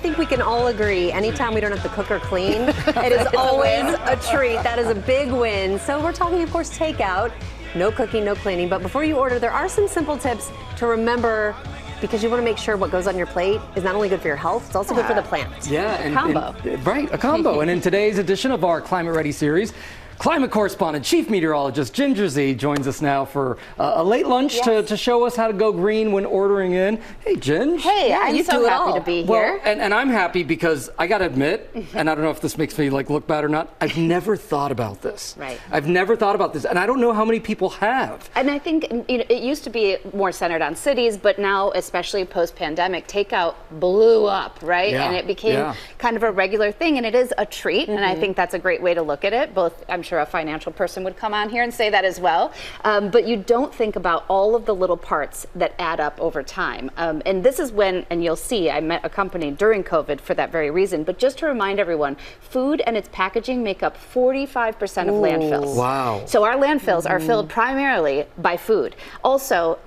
think we can all agree, anytime we don't have to cook or clean, it is always a treat. That is a big win. So we're talking, of course, takeout. No cooking, no cleaning. But before you order, there are some simple tips to remember, because you want to make sure what goes on your plate is not only good for your health, it's also good for the planet. Yeah, a combo. Right, a combo. And in today's edition of our Climate Ready series, climate correspondent, chief meteorologist Ginger Zee joins us now for a late lunch to show us how to go green when ordering in. Hey, Ginger. Hey, I'm so happy to be here. Well, and I'm happy because I got to admit, and I don't know if this makes me look bad or not, I've never thought about this. Right. I've never thought about this, and I don't know how many people have. And I think it used to be more centered on cities, but now, especially post-pandemic, takeout blew up, right? Yeah. And it became kind of a regular thing, and it is a treat, and I think that's a great way to look at it. Both, I'm sure a financial person would come on here and say that as well. But you don't think about all of the little parts that add up over time. And this is when, and you'll see, I met a company during COVID for that very reason. But just to remind everyone, food and its packaging make up 45% of landfills. Wow. So our landfills are filled primarily by food. Also,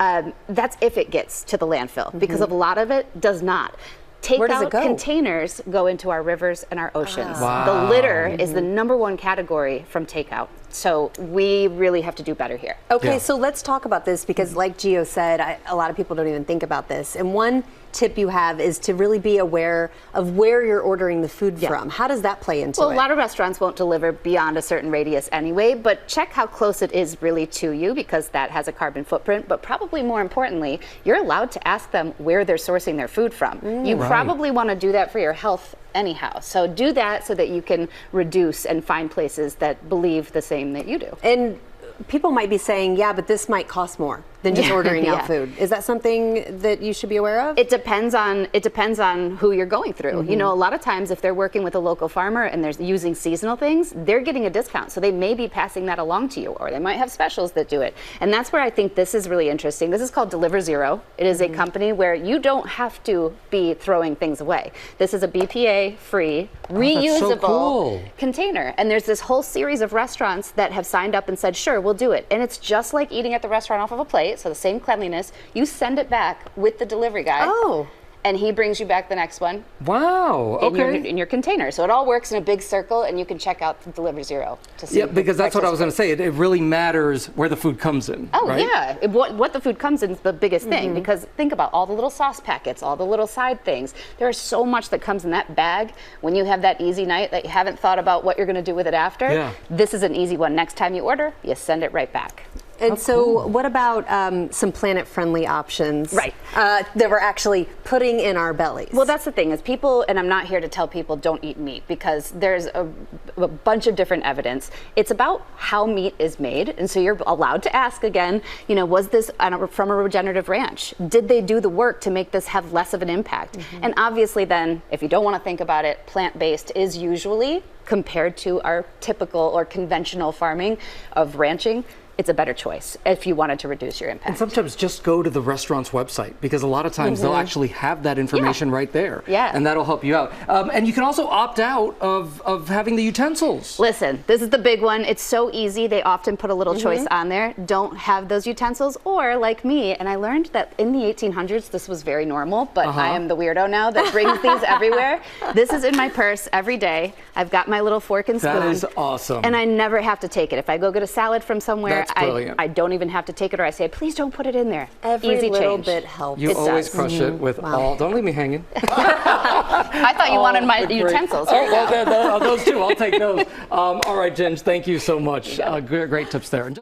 that's if it gets to the landfill, because a lot of it does not. Takeout containers go into our rivers and our oceans. Wow. The litter is the #1 category from takeout. So we really have to do better here. Okay, so let's talk about this, because like Gio said, a lot of people don't even think about this. And one tip you have is to really be aware of where you're ordering the food from. How does that play into it? Well, a lot of restaurants won't deliver beyond a certain radius anyway, but check how close it is really to you, because that has a carbon footprint. But probably more importantly, you're allowed to ask them where they're sourcing their food from. You probably want to do that for your health anyhow. So do that so that you can reduce and find places that believe the same that you do. And people might be saying, yeah, but this might cost more than just ordering out food. Is that something that you should be aware of? It depends on who you're going through. You know, a lot of times if they're working with a local farmer and they're using seasonal things, they're getting a discount. So they may be passing that along to you, or they might have specials that do it. And that's where I think this is really interesting. This is called Deliver Zero. It is a company where you don't have to be throwing things away. This is a BPA-free, reusable container. And there's this whole series of restaurants that have signed up and said, sure, we'll do it. And it's just like eating at the restaurant off of a plate. So the same cleanliness, you send it back with the delivery guy. And he brings you back the next one. Wow. In your container. So it all works in a big circle, and you can check out the Deliver Zero to see. Yeah, because that's what I was going to say. It really matters where the food comes in. Oh, right? yeah. What the food comes in is the biggest thing, because think about all the little sauce packets, all the little side things. There is so much that comes in that bag when you have that easy night that you haven't thought about what you're going to do with it after. Yeah. This is an easy one. Next time you order, you send it right back. And so what about some planet-friendly options that we're actually putting in our bellies? Well, that's the thing, is people, and I'm not here to tell people don't eat meat, because there's a bunch of different evidence. It's about how meat is made, and so you're allowed to ask again, you know, was this from a regenerative ranch? Did they do the work to make this have less of an impact? And obviously then, if you don't want to think about it, plant-based is usually, compared to our typical or conventional farming of ranching, it's a better choice if you wanted to reduce your impact. And sometimes just go to the restaurant's website, because a lot of times they'll actually have that information right there. And that'll help you out. And you can also opt out of having the utensils. Listen, this is the big one. It's so easy. They often put a little choice on there. Don't have those utensils, or like me, and I learned that in the 1800s this was very normal, but I am the weirdo now that brings these everywhere. This is in my purse every day. I've got my little fork and spoon. That is awesome. And I never have to take it. If I go get a salad from somewhere, I don't even have to take it, or I say, please don't put it in there. Every Easy little change. bit helps. You always crush it with all. Don't leave me hanging. I thought you wanted my utensils. Well, those too. I'll take those. All right, Jen, thank you so much. Great tips there.